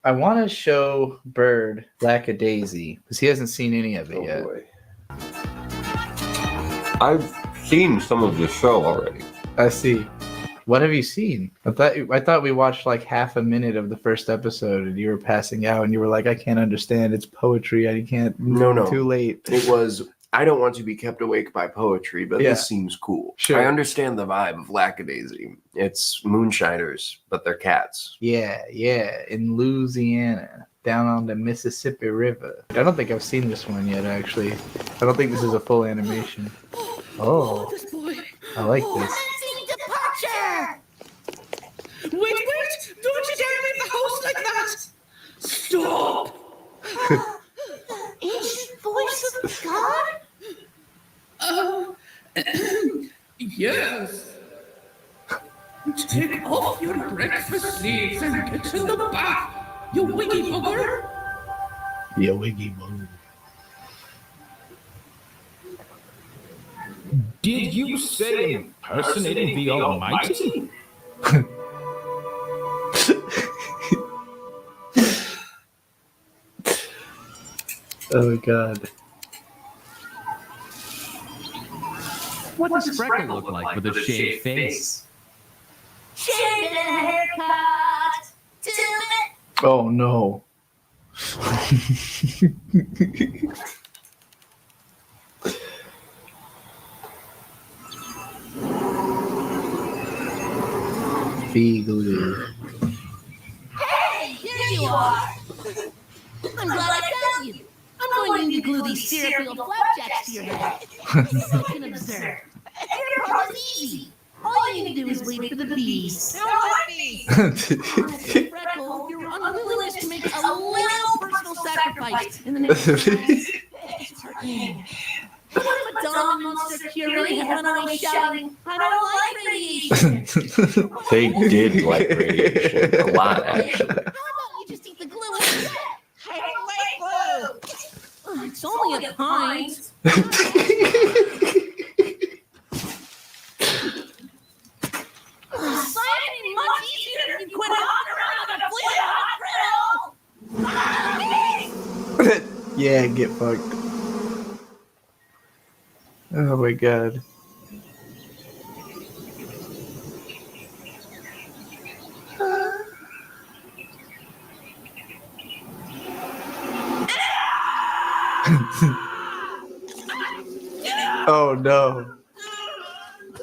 I want to show Bird Lackadaisy because he hasn't seen any of it yet. Boy. I've seen some of this show already. I see. What have you seen? I thought we watched like half a minute of the first episode, and you were passing out, and you were like, "I can't understand. It's poetry. I can't." No. Too late. It was. I don't want to be kept awake by poetry, but this seems cool. Sure. I understand the vibe of Lackadaisy. It's moonshiners, but they're cats. Yeah. In Louisiana, down on the Mississippi River. I don't think I've seen this one yet. Actually, I don't think this is a full animation. Oh, this boy. I like this. Departure! Wait! Don't you dare leave the house like that! Stop! Ancient voice of God? Oh, yes. Take off your breakfast sleeves and get in the bath, you wiggy bugger. Yeah, wiggy bugger. Did you say impersonating the Almighty? Oh, God. What does Freckle look like with a shaved face? Shaved and a haircut. Do it. Oh, no. Beagley. Hey, here you are. I'm glad I found you. I'm going to glue these syrup-filled flapjacks to your head. I can observe. Your part is easy. All you need to do is wait for the bees. No, what bees? Honestly, Freckle, your unwillingness to make a little personal sacrifice in the name of it's heartening. What if a dumb monster curate had run away shouting, I don't like radiation? They did like radiation a lot, actually. How about you just eat the glue instead? I don't like glue. Oh, it's only a pint. Science would be much easier if you quit hopping around like a fleet hot griddle. Yeah, get fucked. Oh my God. Oh no.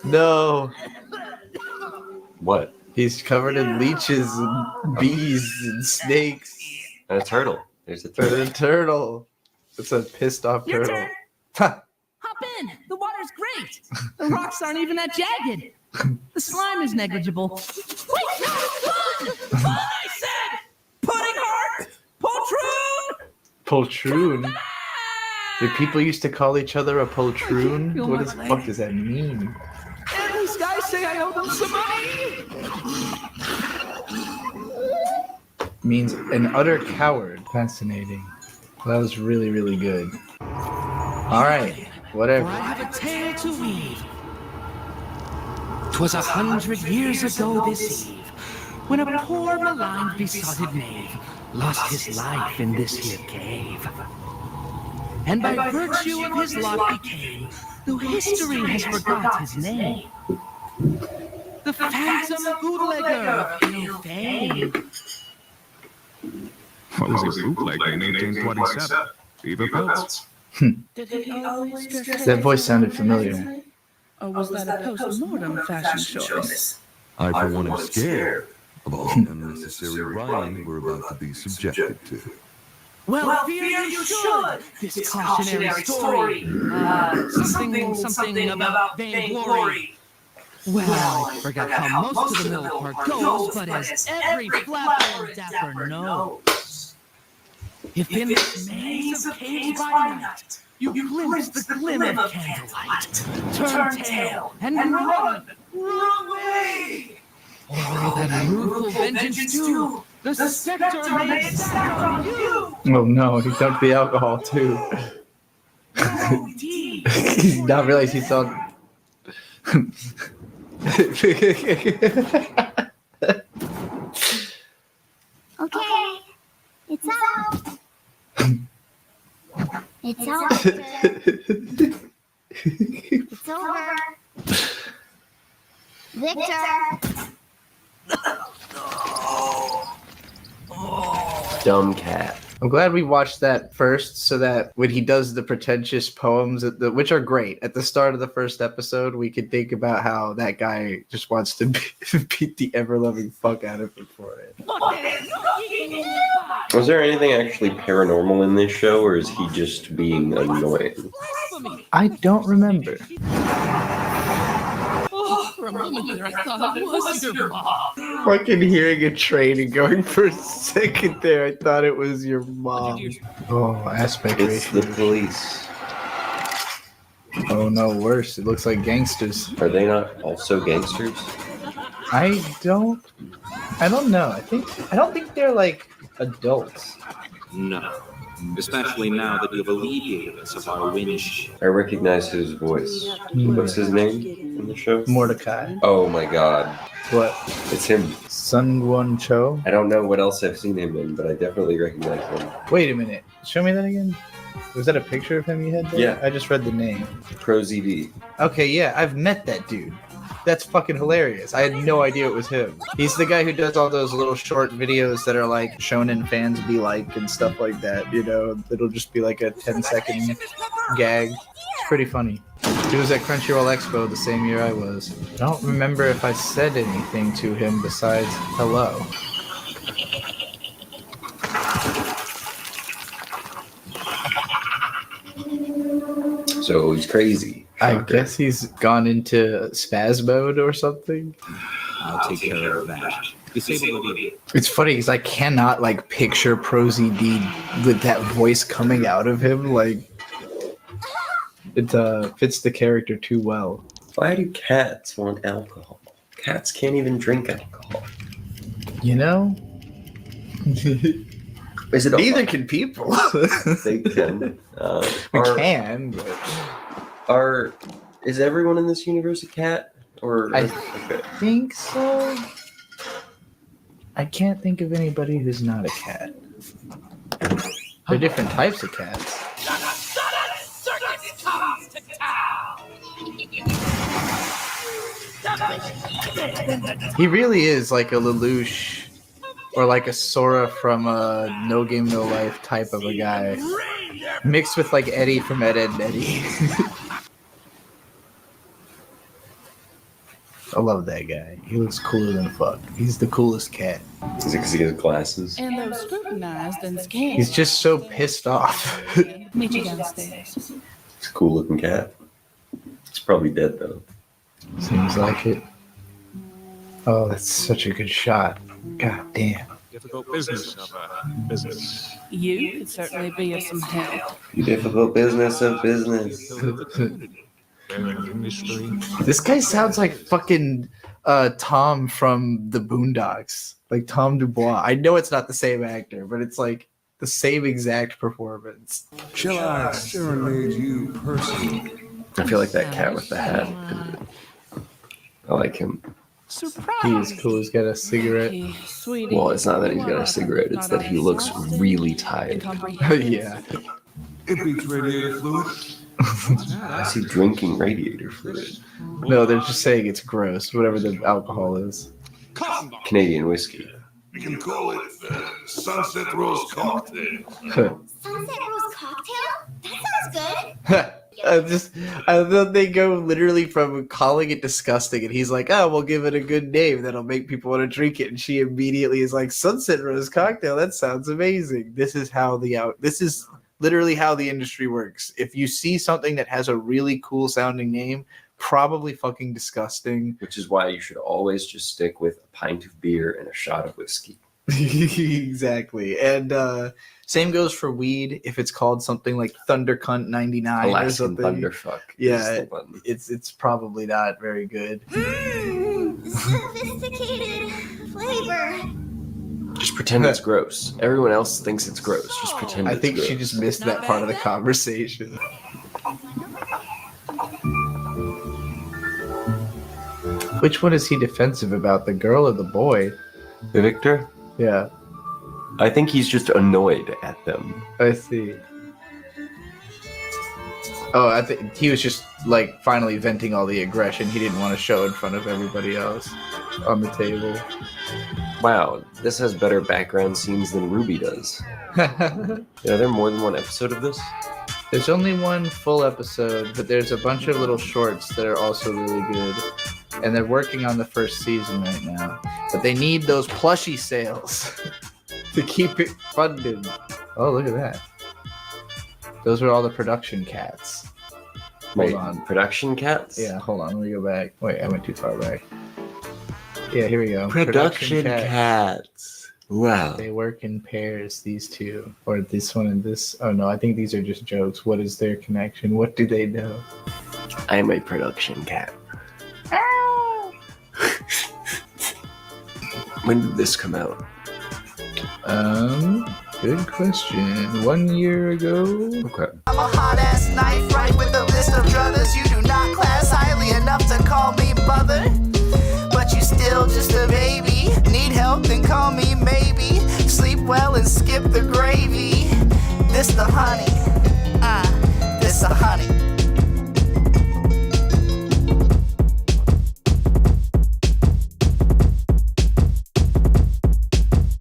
No. What? He's covered in leeches and bees and snakes. And a turtle. There's a And turtle. a turtle. It's a pissed off Your turtle. turn. Ha! Hop in. The water's great. The rocks aren't even that jagged. The slime is negligible. Wait, no, fun! Fun, I said! Pudding heart! Poltroon! Poltroon? Did people used to call each other a poltroon? feel What my the leg. fuck does that mean? And these guys say I owe them some money. Means an utter coward. Fascinating. That was really, really good. Alright, whatever. I have a tale to weave. 'Twas 100 years ago this eve, when a poor maligned besotted knave lost his life in this here cave. And by virtue of his lot became, though history has forgot his name, the phantom bootlegger of ill fame. What was a bootleg in 1827? Beaver pelts? Did he always dress That voice sounded familiar. or was that a post-mortem fashion choice? I, for one, am scared of all the unnecessary rhyme we're about to be subjected to. Well, fear you should! This cautionary story. Something about vainglory. Well, I forgot how most of the middle part goes, but as every flapper and dapper knows, if in this maze of caves by night you glimpse the glimmer of candlelight, turn tail and run away! Or that rueful vengeance do, the spectre may stack on you! Oh no, he dumped the alcohol too. Oh, indeed. He did not realize he saw. Okay, It's over. It's over. Victor. Dumb cat. I'm glad we watched that first so that when he does the pretentious poems, which are great, at the start of the first episode, we could think about how that guy just wants to beat the ever-loving fuck out of him for it. Was there anything actually paranormal in this show, or is he just being annoying? I don't remember. Oh, for a moment there, I thought it was your mom. Fucking hearing a train and going for a second there, I thought it was your mom. Oh, aspect It's the ratio. police. Oh no, worse. It looks like gangsters. Are they not also gangsters? I don't know. I don't think they're like adults. No. Especially now that you've alleviated us of our winch. I recognize his voice. What's his name in the show? Mordecai. Oh my god. What? It's him. Sungwon Cho? I don't know what else I've seen him in, but I definitely recognize him. Wait a minute. Show me that again. Was that a picture of him you had there? Yeah. I just read the name. Pro ZD. Okay, yeah, I've met that dude. That's fucking hilarious. I had no idea it was him. He's the guy who does all those little short videos that are like shonen fans be like and stuff like that, you know? It'll just be like a 10-second gag. It's pretty funny. He was at Crunchyroll Expo the same year I was. I don't remember if I said anything to him besides hello. So he's crazy. I guess he's gone into spaz mode or something. I'll take care of that. Disable the video. It's funny because I cannot like picture Pro ZD with that voice coming out of him. Like it fits the character too well. Why do cats want alcohol? Cats can't even drink alcohol. You know? Is it Neither can people. They can. We can, but is everyone in this universe a cat? Or I okay. think so. I can't think of anybody who's not a cat. There are different types of cats. He really is like a Lelouch or like a Sora from a No Game No Life type of a guy, mixed with like Eddie from Ed, Edd n Eddy. I love that guy. He looks cooler than fuck. He's the coolest cat. Is it because he has glasses? And they're scrutinized and scanned. He's just so pissed off. Meet you downstairs. It's a cool looking cat. It's probably dead though. Seems like it. Oh, that's such a good shot. God damn. Difficult business of business. You could certainly be of some help. The difficult business of business. This guy sounds like fucking Tom from the Boondocks. Like Tom Dubois. I know it's not the same actor, but it's like the same exact performance. Shall I serenade you personally? I feel like that cat with the hat. I like him. Surprise! He is cool. He's got a cigarette. Sweetie. Well, it's not that he's got a cigarette, it's that he looks really tired. Yeah. It beats radiator fluid. I see drinking radiator fluid. No, they're just saying it's gross, whatever the alcohol is. Canadian whiskey. We can call it Sunset Rose Cocktail. Sunset Rose Cocktail? That sounds good. I thought they go literally from calling it disgusting, and he's like, "Oh, we'll give it a good name that'll make people want to drink it." And she immediately is like, "Sunset Rose Cocktail. That sounds amazing." This is literally how the industry works. If you see something that has a really cool sounding name, probably fucking disgusting. Which is why you should always just stick with a pint of beer and a shot of whiskey. Exactly. And same goes for weed. If it's called something like Thunder Cunt 99 or Alaskan something. Thunderfuck. Yeah, it's probably not very good. Sophisticated flavor. Just pretend it's gross. Everyone else thinks it's gross. Just pretend I it's think gross. she just missed that part of the conversation. Which one is he defensive about, the girl or the boy? Victor? Yeah, I think he's just annoyed at them. I see. Oh, I think he was just like finally venting all the aggression he didn't want to show in front of everybody else on the table. Wow, this has better background scenes than Ruby does. Are there more than one episode of this? There's only one full episode, but there's a bunch of little shorts that are also really good. And they're working on the first season right now. But they need those plushie sales to keep it funded. Oh, look at that. Those are all the production cats. Wait, Hold on. production cats? Yeah, hold on. Let me go back. Wait, I went too far back. Yeah, here we go. Production cats. Wow. They work in pairs, these two. Or this one and this. Oh, no, I think these are just jokes. What is their connection? What do they know? I'm a production cat. When did this come out? Good question. 1 year ago? Okay. I'm a hot ass knife, right with a list of brothers. You do not class highly enough to call me mother, but you still just a baby. Need help, then call me maybe. Sleep well and skip the gravy. This the honey, this the honey.